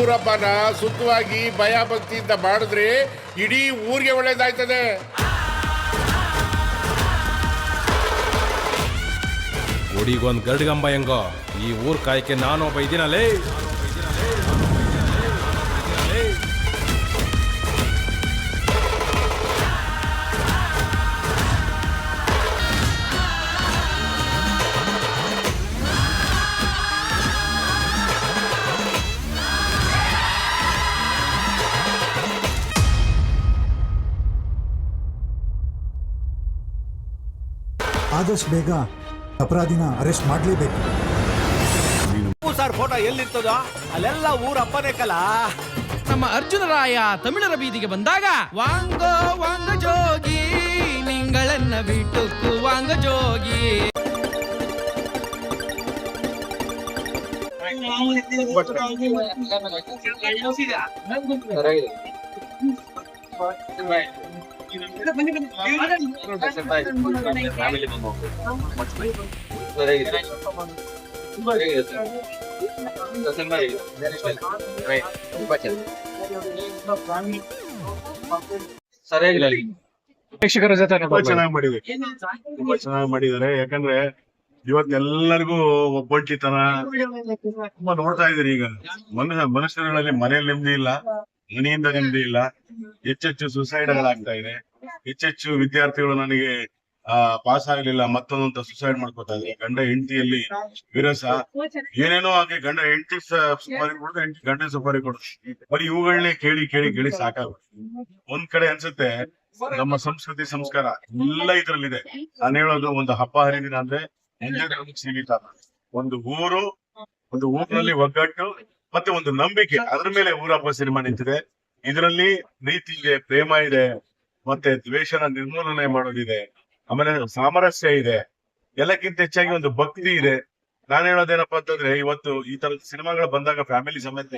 ಊರಬ್ಬನ ಸುಖವಾಗಿ ಭಯ ಭಕ್ತಿಯಿಂದ ಮಾಡಿದ್ರೆ ಇಡೀ ಊರಿಗೆ ಒಳ್ಳೇದಾಯ್ತದೆ. ಗುಡಿಗೊಂದು ಗರ್ಡ್ಗಂಬ ಹೆಂಗೋ ಈ ಊರ್ ಕಾಯಕ್ಕೆ ನಾನೊಬ್ಬ ಇದ್ದೀನಲ್ಲೇ. ಆದಷ್ಟು ಬೇಗ ಅಪರಾಧಿನ ಅರೆಸ್ಟ್ ಮಾಡಲೇಬೇಕು. ಸರ್ ಫೋಟೋ ಎಲ್ಲಿರ್ತದೋ ಅಲ್ಲೆಲ್ಲ ಊರ ಅಪ್ಪನೇ ಕಲ. ನಮ್ಮ ಅರ್ಜುನರಾಯ ತಮಿಳರ ಬೀದಿಗೆ ಬಂದಾಗ ವಾಂಗೋ ವಾಂಗ ಜೋಗಿ ನಿಂಗಳನ್ನ ಬಿಟ್ಟು ವಾಂಗ ಜೋಗಿ. ಪ್ರೇಕ್ಷಕರ ಜೊತೆ ತುಂಬಾ ಚೆನ್ನಾಗಿ ಮಾಡಿದ್ದಾರೆ. ಯಾಕಂದ್ರೆ ಇವತ್ತೆಲ್ಲರಿಗೂ ಒಬ್ಬಂಟಿತನ ತುಂಬಾ ನೋಡ್ತಾ ಇದ್ದೀರಿ. ಈಗ ಮನುಷ್ಯರಲ್ಲಿ ಮನೆಯಲ್ಲಿ ನೆಮ್ಮದಿ ಇಲ್ಲ, ಮನೆಯಿಂದ ನೆಮ್ಮದಿ ಇಲ್ಲ. ಹೆಚ್ಚೆಚ್ಚು ಸುಸೈಡ್ಗಳಾಗ್ತಾ ಇದೆ. ಹೆಚ್ಚೆಚ್ಚು ವಿದ್ಯಾರ್ಥಿಗಳು ನನಗೆ ಪಾಸ್ ಆಗ್ಲಿಲ್ಲ ಮತ್ತೊಂದಂತ ಸುಸೈಡ್ ಮಾಡ್ಕೋತಾ ಇದ್ದಾರೆ. ಗಂಡ ಹೆಂಡತಿಯಲ್ಲಿ ವಿರಸ ಏನೇನೋ ಆಗಿ ಗಂಡ ಹೆಂಡತಿ ಸುಪಾರಿ ಕೊಡುದು, ಹೆಂಡತಿ ಗಂಡ ಸುಪಾರಿ ಕೊಡುದು. ಬರೀ ಇವುಗಳನ್ನೇ ಕೇಳಿ ಕೇಳಿ ಕೇಳಿ ಸಾಕಾಗುತ್ತೆ. ಒಂದ್ ಕಡೆ ಅನ್ಸುತ್ತೆ ನಮ್ಮ ಸಂಸ್ಕೃತಿ ಸಂಸ್ಕಾರ ಎಲ್ಲ ಇದ್ರಲ್ಲಿದೆ. ನಾನು ಹೇಳೋದು ಒಂದು ಹಬ್ಬ ಹರಿದಿನ ಅಂದ್ರೆ ಸೀಮಿತ. ಒಂದು ಊರಿನಲ್ಲಿ ಒಗ್ಗಟ್ಟು ಮತ್ತೆ ಒಂದು ನಂಬಿಕೆ, ಅದ್ರ ಮೇಲೆ ಊರಬ್ಬ ಸಿನಿಮಾ ನಿಂತಿದೆ. ಇದರಲ್ಲಿ ಪ್ರೀತಿ ಇದೆ, ಪ್ರೇಮ ಇದೆ, ಮತ್ತೆ ದ್ವೇಷನ ನಿರ್ಮೂಲನೆ ಮಾಡೋದಿದೆ, ಆಮೇಲೆ ಸಾಮರಸ್ಯ ಇದೆ, ಎಲ್ಲಕ್ಕಿಂತ ಹೆಚ್ಚಾಗಿ ಒಂದು ಭಕ್ತಿ ಇದೆ. ನಾನ್ ಹೇಳೋದೇನಪ್ಪಾ ಅಂತಂದ್ರೆ ಇವತ್ತು ಈ ತರದ ಸಿನಿಮಾಗಳು ಬಂದಾಗ ಫ್ಯಾಮಿಲಿ ಸಮೇತ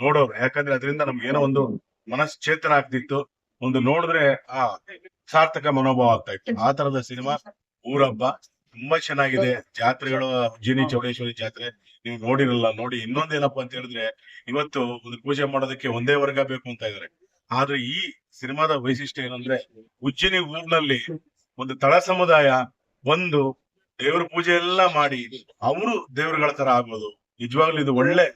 ನೋಡೋರು. ಯಾಕಂದ್ರೆ ಅದರಿಂದ ನಮ್ಗೆ ಏನೋ ಒಂದು ಮನಶ್ಚೇತನ ಆಗ್ತಿತ್ತು, ಒಂದು ನೋಡಿದ್ರೆ ಸಾರ್ಥಕ ಮನೋಭಾವ ಆಗ್ತಾ ಇತ್ತು. ಆ ತರದ ಸಿನಿಮಾ ಊರಬ್ಬ ತುಂಬಾ ಚೆನ್ನಾಗಿದೆ. ಜಾತ್ರೆಗಳು, ಉಜ್ಜಿನಿ ಚೌಡೇಶ್ವರಿ ಜಾತ್ರೆ ನೀವು ನೋಡಿರಲ್ಲ, ನೋಡಿ. ಇನ್ನೊಂದೇನಪ್ಪಾ ಅಂತ ಹೇಳಿದ್ರೆ ಇವತ್ತು ಒಂದು ಪೂಜೆ ಮಾಡೋದಕ್ಕೆ ಒಂದೇ ವರ್ಗ ಬೇಕು ಅಂತ ಇದಾರೆ. ಆದ್ರೆ ಈ ಸಿನಿಮಾದ ವೈಶಿಷ್ಟ್ಯ ಏನಂದ್ರೆ ಉಜ್ಜಿನಿ ಊರಿನಲ್ಲಿ ಒಂದು ತಳ ಸಮುದಾಯ ಒಂದು ದೇವ್ರ ಪೂಜೆ ಎಲ್ಲ ಮಾಡಿ ಅವರು ದೇವ್ರಗಳ ತರ ಆಗೋದು. ನಿಜವಾಗ್ಲೂ ಇದು ಒಳ್ಳೆ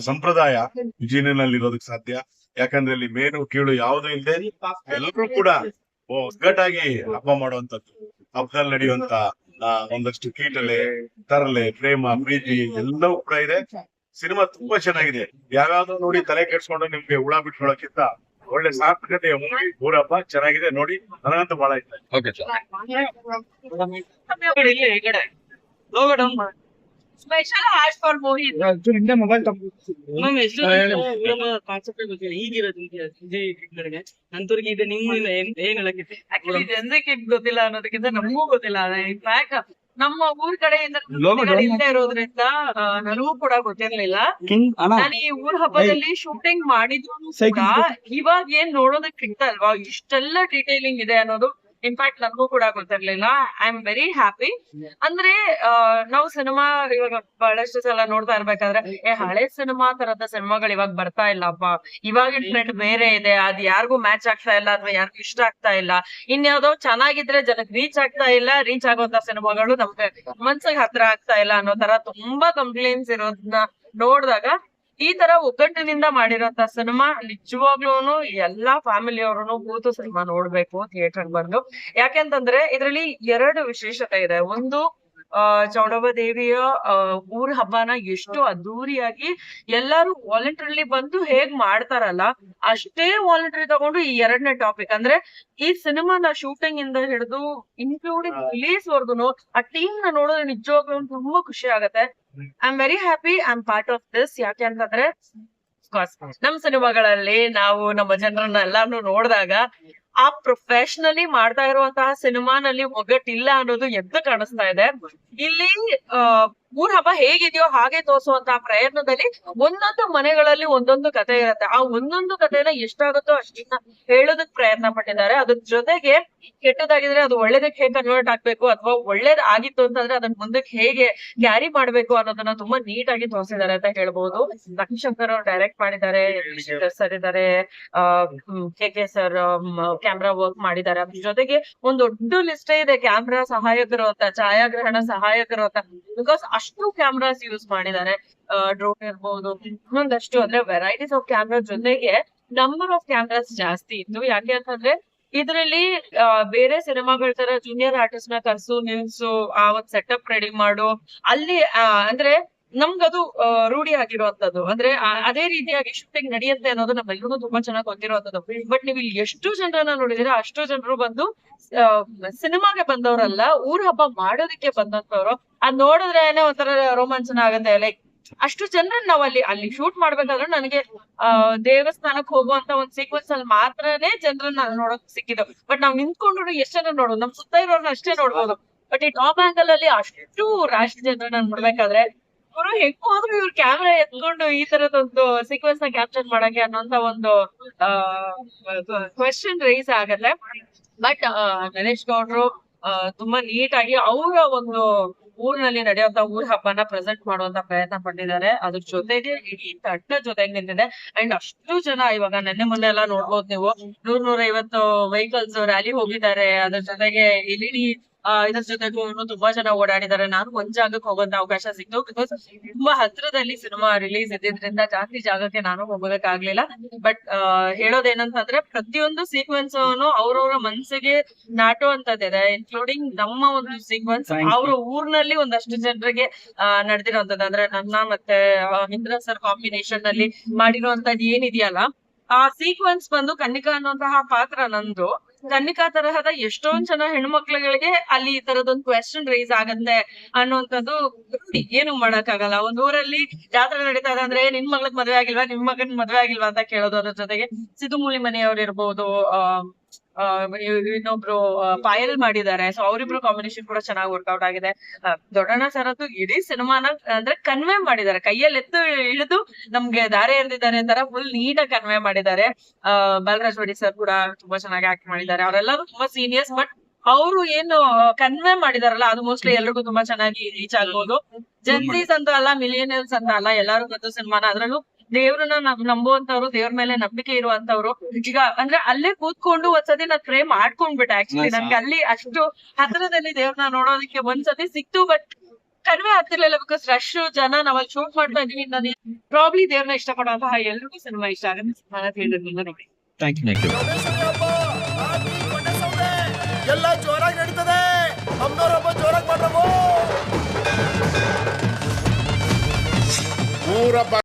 ಸಂಪ್ರದಾಯ ಉಜ್ಜಿನಿನಲ್ಲಿ ಇರೋದಕ್ಕೆ ಸಾಧ್ಯ. ಯಾಕಂದ್ರೆ ಇಲ್ಲಿ ಮೇನು ಕೀಳು ಯಾವ್ದು ಇಲ್ಲದೆ ಎಲ್ಲರೂ ಕೂಡ ಒಗ್ಗಟ್ಟಾಗಿ ಹಬ್ಬ ಮಾಡುವಂತದ್ದು. ಹಬ್ಬದಲ್ಲಿ ನಡೆಯುವಂತ ಒಂದಷ್ಟು ಕೀಟಲೆ, ತರಲೆ, ಪ್ರೇಮ, ಪ್ರೀತಿ ಎಲ್ಲವೂ ಕೂಡ ಇದೆ. ಸಿನಿಮಾ ತುಂಬಾ ಚೆನ್ನಾಗಿದೆ. ಯಾವ್ಯಾವ್ದು ನೋಡಿ ತಲೆ ಕೆಡ್ಸ್ಕೊಂಡು ನಿಮ್ಗೆ ಹುಳ ಬಿಟ್ಕೊಳಕ್ಕಿಂತ ಒಳ್ಳೆ ಸಾರ್ಥಕತೆಯ ಮೂವಿ ಊರಬ್ಬ ಚೆನ್ನಾಗಿದೆ. ನೋಡಿ, ನನಗಂತೂ ಬಹಳ ಇಷ್ಟ. ಸ್ಪೆಷಲ್ ಆಶ್ ಫಾರ್ ಮೋಹಿತ್. ಮೊಬೈಲ್ ನಂತೂರಿಗೆ ಇದು ನಿಮ್ಮಿಂದ ಏನ್ ಹೇಳಕ್ಕೆ ಆಕ್ಚುಲಿ ಜನರಿಗೆ ಗೊತ್ತಿಲ್ಲ ಅನ್ನೋದಕ್ಕಿಂತ ನಮಗೂ ಗೊತ್ತಿಲ್ಲ. ಇನ್ಫ್ಯಾಕ್ಟ್ ನಮ್ಮ ಊರ್ ಕಡೆಯಿಂದ ಇಲ್ಲದೆ ಇರೋದ್ರಿಂದ ನನಗೂ ಕೂಡ ಗೊತ್ತಿರ್ಲಿಲ್ಲ. ನಾನು ಈ ಊರ್ ಹಬ್ಬದಲ್ಲಿ ಶೂಟಿಂಗ್ ಮಾಡಿದ್ರು ಕೂಡ ಇವಾಗ ಏನ್ ನೋಡೋದಕ್ ಸಿಗ್ತಾ ಅಲ್ವಾ, ಇಷ್ಟೆಲ್ಲ ಡೀಟೇಲಿಂಗ್ ಇದೆ ಅನ್ನೋದು ಇನ್ಫ್ಯಾಕ್ಟ್ ನನಗೂ ಕೂಡ ಗೊತ್ತಿರ್ಲಿಲ್ಲ. I am very happy. ಅಂದ್ರೆ ನಾವು ಸಿನಿಮಾ ಇವಾಗ ಬಹಳಷ್ಟು ಸಲ ನೋಡ್ತಾ ಇರ್ಬೇಕಾದ್ರೆ ಹಳೆ ಸಿನಿಮಾ ತರದ ಸಿನಿಮಾಗಳು ಇವಾಗ ಬರ್ತಾ ಇಲ್ಲಪ್ಪ, ಇವಾಗಿನ ಟ್ರೆಂಡ್ ಬೇರೆ ಇದೆ, ಅದ್ ಯಾರಿಗೂ ಮ್ಯಾಚ್ ಆಗ್ತಾ ಇಲ್ಲ ಅಥವಾ ಯಾರಿಗೂ ಇಷ್ಟ ಆಗ್ತಾ ಇಲ್ಲ, ಇನ್ಯಾವುದೋ ಚೆನ್ನಾಗಿದ್ರೆ ಜನಕ್ಕೆ ರೀಚ್ ಆಗ್ತಾ ಇಲ್ಲ, ರೀಚ್ ಆಗೋಂತ ಸಿನಿಮಾಗಳು ನಮ್ಗೆ ಮನ್ಸಿಗೆ ಹತ್ರ ಆಗ್ತಾ ಇಲ್ಲ ಅನ್ನೋ ತರ ತುಂಬಾ ಕಂಪ್ಲೇಂಟ್ಸ್ ಇರೋದನ್ನ ನೋಡಿದಾಗ ಈ ತರ ಒಗ್ಗಟ್ಟಿನಿಂದ ಮಾಡಿರೋಂತ ಸಿನಿಮಾ ನಿಜವಾಗ್ಲೂನು ಎಲ್ಲಾ ಫ್ಯಾಮಿಲಿಯವರು ಕೂತು ಸಿನಿಮಾ ನೋಡ್ಬೇಕು ಥಿಯೇಟರ್ ಬಂದು. ಯಾಕೆಂತಂದ್ರೆ ಇದ್ರಲ್ಲಿ ಎರಡು ವಿಶೇಷತೆ ಇದೆ. ಒಂದು ಚೌಡವ್ವ ದೇವಿಯ ಊರ್ ಹಬ್ಬನ ಎಷ್ಟು ಅದ್ದೂರಿಯಾಗಿ ಎಲ್ಲಾರು ವಾಲಂಟರಿಲಿ ಬಂದು ಹೇಗ್ ಮಾಡ್ತಾರಲ್ಲ ಅಷ್ಟೇ ವಾಲಂಟರಿ ತಗೊಂಡು ಈ ಎರಡನೇ ಟಾಪಿಕ್ ಅಂದ್ರೆ ಈ ಸಿನಿಮಾನ ಶೂಟಿಂಗ್ ಇಂದ ಹಿಡಿದು ಇನ್ಕ್ಲೂಡಿಂಗ್ ರಿಲೀಸ್ ವರ್ಗುನು ಆ ಟೀಮ್ ನ ನೋಡೋದು ನಿಜವಾಗ್ಲೂ ತುಂಬಾ ಖುಷಿ ಆಗತ್ತೆ. I am very happy I am part of this. ಯಾಕೆ ಅಂತಂದ್ರೆ ನಮ್ ಸಿನಿಮಾಗಳಲ್ಲಿ ನಾವು ನಮ್ಮ ಜನರನ್ನ ಎಲ್ಲಾನು ನೋಡಿದಾಗ ಆ ಪ್ರೊಫೆಷನಲಿ ಮಾಡ್ತಾ ಇರುವಂತಹ ಸಿನಿಮಾನಲ್ಲಿ ಒಗ್ಗಟ್ಟಿಲ್ಲ ಅನ್ನೋದು ಎದ್ದು ಕಾಣಿಸ್ತಾ ಇದೆ. ಇಲ್ಲಿ ಊರ್ ಹಬ್ಬ ಹೇಗಿದೆಯೋ ಹಾಗೆ ತೋರಿಸುವಂತ ಪ್ರಯತ್ನದಲ್ಲಿ ಒಂದೊಂದು ಮನೆಗಳಲ್ಲಿ ಒಂದೊಂದು ಕತೆ ಇರುತ್ತೆ. ಆ ಒಂದೊಂದು ಕಥೆನ ಎಷ್ಟಾಗುತ್ತೋ ಅಷ್ಟನ್ನ ಹೇಳೋದಕ್ ಪ್ರಯತ್ನ ಪಟ್ಟಿದ್ದಾರೆ. ಅದ್ರ ಜೊತೆಗೆ ಕೆಟ್ಟದಾಗಿದ್ರೆ ಅದು ಒಳ್ಳೇದಕ್ಕೆ ಹೇಗೆ ಕನ್ವರ್ಟ್ ಆಗ್ಬೇಕು ಅಥವಾ ಒಳ್ಳೇದ್ ಆಗಿತ್ತು ಅಂತಂದ್ರೆ ಅದನ್ನ ಮುಂದಕ್ಕೆ ಹೇಗೆ ಕ್ಯಾರಿ ಮಾಡ್ಬೇಕು ಅನ್ನೋದನ್ನ ತುಂಬಾ ನೀಟಾಗಿ ತೋರಿಸಿದ್ದಾರೆ ಅಂತ ಹೇಳ್ಬಹುದು. ಲಕ್ಷ್ಮೀ ಶಂಕರ್ ಅವ್ರು ಡೈರೆಕ್ಟ್ ಮಾಡಿದ್ದಾರೆ, ಸರ್ ಇದ್ದಾರೆ, ಕೆ ಸರ್ ಕ್ಯಾಮ್ರಾ ವರ್ಕ್ ಮಾಡಿದ್ದಾರೆ. ಅದ್ರ ಜೊತೆಗೆ ಒಂದ್ ದೊಡ್ಡ ಲಿಸ್ಟೇ ಇದೆ ಕ್ಯಾಮ್ರಾ ಸಹಾಯಕರು ಅಂತ, ಛಾಯಾಗ್ರಹಣ ಸಹಾಯಕರು ಅಂತ. ಬಿಕಾಸ್ ಅಷ್ಟು ಕ್ಯಾಮ್ರಾಸ್ ಯೂಸ್ ಮಾಡಿದ್ದಾರೆ. ಡ್ರೋನ್ ಇರ್ಬೋದು, ಒಂದಷ್ಟು ಅಂದ್ರೆ ವೆರೈಟೀಸ್ ಆಫ್ ಕ್ಯಾಮ್ರಾ ಜೊತೆಗೆ ನಂಬರ್ ಆಫ್ ಕ್ಯಾಮ್ರಾಸ್ ಜಾಸ್ತಿ ಇತ್ತು. ಯಾಕೆ ಅಂತಂದ್ರೆ ಇದರಲ್ಲಿ ಬೇರೆ ಸಿನಿಮಾಗಳ ತರ ಜೂನಿಯರ್ ಆರ್ಟಿಸ್ಟ್ ನ ಕರ್ಸು ನಿಲ್ಸು ಆ ಒಂದ್ ಸೆಟಪ್ ರೆಡಿ ಮಾಡು ಅಲ್ಲಿ ಅಂದ್ರೆ ನಮ್ಗದು ರೂಢಿ ಆಗಿರುವಂತದ್ದು. ಅಂದ್ರೆ ಅದೇ ರೀತಿಯಾಗಿ ಶೂಟಿಂಗ್ ನಡೆಯುತ್ತೆ ಅನ್ನೋದು ನಮ್ಮೆಲ್ಲರಿಗೂ ತುಂಬಾ ಚೆನ್ನಾಗಿ ಗೊತ್ತಿರುವಂತದ್ದು. ಬಟ್ ನೀವು ಇಲ್ಲಿ ಎಷ್ಟು ಜನರನ್ನ ನೋಡಿದಿರ, ಅಷ್ಟು ಜನರು ಬಂದು ಸಿನಿಮಾಗೆ ಬಂದವರಲ್ಲ, ಊರ್ ಹಬ್ಬ ಮಾಡೋದಕ್ಕೆ ಬಂದಂತವ್ರು. ಅದ್ ನೋಡಿದ್ರೇನೆ ಒಂಥರ ರೋಮಾಂಚನ ಆಗತ್ತೆ. ಲೈಕ್ ಅಷ್ಟು ಜನರನ್ನ ನಾವ್ ಅಲ್ಲಿ ಶೂಟ್ ಮಾಡ್ಬೇಕಾದ್ರೆ ನನಗೆ ದೇವಸ್ಥಾನಕ್ ಹೋಗುವಂತ ಒಂದ್ ಸೀಕ್ವೆನ್ಸ್ ಅಲ್ಲಿ ಮಾತ್ರನೇ ಜನರನ್ನ ನೋಡೋಕ್ ಸಿಕ್ಕಿದ್ದು. ಬಟ್ ನಾವ್ ನಿಂತ್ಕೊಂಡು ಎಷ್ಟ್ ಜನ ನೋಡೋದು, ನಮ್ ಸುತ್ತ ಇರೋರ್ನ ಅಷ್ಟೇ ನೋಡ್ಬೋದು. ಬಟ್ ಈ ಟಾಪ್ ಆಂಗಲ್ ಅಲ್ಲಿ ಅಷ್ಟು ರಾಶಿ ಜನರನ್ನ ನೋಡ್ಬೇಕಾದ್ರೆ ಇವ್ರು ಹೆಂಗಾದ್ರೂ ಇವ್ರ ಕ್ಯಾಮ್ರಾ ಎತ್ಕೊಂಡು ಈ ತರದೊಂದು ಸೀಕ್ವೆನ್ಸ್ ನ ಕ್ಯಾಪ್ಚರ್ ಮಾಡಕ್ಕೆ ಅನ್ನೋಂತ ಒಂದು ಕ್ವೆಶ್ಚನ್ ರೈಸ್ ಆಗತ್ತೆ. ಬಟ್ ಗಣೇಶ್ ಗೌಡ್ರು ತುಂಬಾ ನೀಟಾಗಿ ಅವರ ಒಂದು ಊರಿನಲ್ಲಿ ನಡೆಯುವಂತ ಊರ್ ಹಬ್ಬನ ಪ್ರೆಸೆಂಟ್ ಮಾಡುವಂತ ಪ್ರಯತ್ನ ಪಟ್ಟಿದ್ದಾರೆ. ಅದ್ರ ಜೊತೆಗೆ ಇಡೀ ತಂಡ ಜೊತೆಗೆ ನಿಂತಿದೆ. ಅಂಡ್ ಅಷ್ಟು ಜನ ಇವಾಗ ನೆನ್ನೆ ಮೊನ್ನೆ ಎಲ್ಲ ನೋಡ್ಬೋದು ನೀವು, 100-150 ವೆಹಿಕಲ್ಸ್ ರ್ಯಾಲಿ ಹೋಗಿದ್ದಾರೆ. ಅದ್ರ ಜೊತೆಗೆ LED ಇದ್ರ ಜೊತೆಗೂ ತುಂಬಾ ಜನ ಓಡಾಡಿದ್ದಾರೆ. ನಾನು ಒಂದ್ ಜಾಗಕ್ಕೆ ಹೋಗುವಂತ ಅವಕಾಶ ಸಿಕ್ತು. ಬಿಕಾಸ್ ತುಂಬಾ ಹತ್ರದಲ್ಲಿ ಸಿನಿಮಾ ರಿಲೀಸ್ ಇದ್ದಿದ್ರಿಂದ ಜಾಸ್ತಿ ಜಾಗಕ್ಕೆ ನಾನು ಹೋಗೋದಕ್ಕಾಗ್ಲಿಲ್ಲ. ಬಟ್ ಹೇಳೋದೇನಂತಂದ್ರೆ ಪ್ರತಿಯೊಂದು ಸೀಕ್ವೆನ್ಸ್ ಅವ್ರವ್ರ ಮನ್ಸಿಗೆ ನಾಟುವಂತದ್ದಿದೆ. ಇನ್ಕ್ಲೂಡಿಂಗ್ ನಮ್ಮ ಒಂದು ಸೀಕ್ವೆನ್ಸ್ ಅವ್ರ ಊರ್ನಲ್ಲಿ ಒಂದಷ್ಟು ಜನರಿಗೆ ನಡೆದಿರುವಂತದ್ದು. ಅಂದ್ರೆ ನನ್ನ ಮತ್ತೆ ಇಂದ್ರ ಸರ್ ಕಾಂಬಿನೇಷನ್ ನಲ್ಲಿ ಮಾಡಿರುವಂತದ್ದು ಏನಿದೆಯಲ್ಲ, ಆ ಸೀಕ್ವೆನ್ಸ್ ಬಂದು ಕನ್ನಿಕಾ ಅನ್ನುವಂತಹ ಪಾತ್ರ ನಂದು. ಕನ್ನಿಕಾ ತರಹದ ಎಷ್ಟೊಂದ್ ಜನ ಹೆಣ್ಮಕ್ಳುಗಳಿಗೆ ಅಲ್ಲಿ ಈ ತರದೊಂದು ಕ್ವೆಶ್ಚನ್ ರೈಸ್ ಆಗತ್ತೆ ಅನ್ನುವಂಥದ್ದು ಏನು ಮಾಡಕ್ಕಾಗಲ್ಲ. ಒಂದ್ ಊರಲ್ಲಿ ಜಾತ್ರೆ ನಡೀತಾ ಇದೆ ಅಂದ್ರೆ ನಿನ್ ಮಗ್ಳಗ್ ಮದ್ವೆ ಆಗಿಲ್ವಾ, ನಿಮ್ ಮಗನ್ ಮದ್ವೆ ಆಗಿಲ್ವಾ ಅಂತ ಕೇಳೋದು. ಅದ್ರ ಜೊತೆಗೆ ಸಿದುಮೂಲಿ ಮನೆಯವ್ರು ಇರ್ಬೋದು, ಇನ್ನೊಬ್ರು ಪಾಯಲ್ ಮಾಡಿದ್ದಾರೆ. ಸೊ ಅವರಿಬ್ರು ಕಾಂಬಿನೇಷನ್ ಕೂಡ ಚೆನ್ನಾಗಿ ವರ್ಕೌಟ್ ಆಗಿದೆ. ದೊಡ್ಡಣ್ಣ ಸರ್ ಅಂತೂ ಇಡೀ ಸಿನಿಮಾನ ಅಂದ್ರೆ ಕನ್ವೆ ಮಾಡಿದ್ದಾರೆ, ಕೈಯಲ್ಲಿ ಎತ್ತು ಹಿಡಿದು ನಮ್ಗೆ ದಾರಿ ಎರೆದಿದ್ದಾರೆ ತರ ಫುಲ್ ನೀಟಾಗಿ ಕನ್ವೆ ಮಾಡಿದ್ದಾರೆ. ಬಾಲರಾಜ್ ವಡಿ ಸರ್ ಕೂಡ ತುಂಬಾ ಚೆನ್ನಾಗಿ ಆಕ್ಟ್ ಮಾಡಿದ್ದಾರೆ. ಅವರೆಲ್ಲರೂ ತುಂಬಾ ಸೀನಿಯರ್ಸ್, ಬಟ್ ಅವರು ಏನು ಕನ್ವೆ ಮಾಡಿದಾರಲ್ಲ ಅದು ಮೋಸ್ಟ್ಲಿ ಎಲ್ರಿಗೂ ತುಂಬಾ ಚೆನ್ನಾಗಿ ರೀಚ್ ಆಗ್ಬೋದು. ಜನ್ಸೀಸ್ ಅಂತ ಅಲ್ಲ, ಮಿಲಿಯನರ್ಸ್ ಅಂತ ಅಲ್ಲ, ಎಲ್ಲಾರು ಗೊತ್ತು ಸಿನಿಮಾನ. ಅದ್ರಲ್ಲೂ ದೇವ್ರನ್ನ ನಂಬುವಂತವ್ರು, ದೇವ್ರ ಮೇಲೆ ನಂಬಿಕೆ ಇರುವಂತವ್ರು. ಈಗ ಅಂದ್ರೆ ಅಲ್ಲೇ ಕೂತ್ಕೊಂಡು ಒಂದ್ಸತಿ ನಾನ್ ಪ್ರೇ ಮಾಡ್ಕೊಂಡ್ಬಿಟ್ಟೆ. ಆಕ್ಚುಲಿ ನನ್ಗೆ ಅಲ್ಲಿ ಅಷ್ಟು ಹತ್ರದಲ್ಲಿ ದೇವ್ರನ್ನ ನೋಡೋದಕ್ಕೆ ಒಂದ್ಸತಿ ಸಿಕ್ತು, ಬಟ್ ಕಡಿಮೆ ಆಗ್ತಿರ್ಲಿಲ್ಲ. ಬಿಕಾಸ್ ರಶ್ ಜನ ನಾವಲ್ಲಿ ಶೂಟ್ ಮಾಡ್ತಾ ಇದೀವಿ. ನಾನು ಪ್ರಾಬ್ಲಿ ದೇವ್ರನ್ನ ಇಷ್ಟಪಡುವಂತಹ ಎಲ್ರಿಗೂ ಸಿನಿಮಾ ಇಷ್ಟ ಆಗುತ್ತೆ. ಸಿನಿಮಾ ಥಿಯೇಟರ್ ನೋಡಿ. ಎಲ್ಲ ಜೋರಾಗಿ ನಡೀತದೆ. ನಮ್ದವ್ರೊಬ್ಬ ಜೋರಾಗಿ ಮಾಡ್ರಮ್ಮ. ಊರಬ್ಬ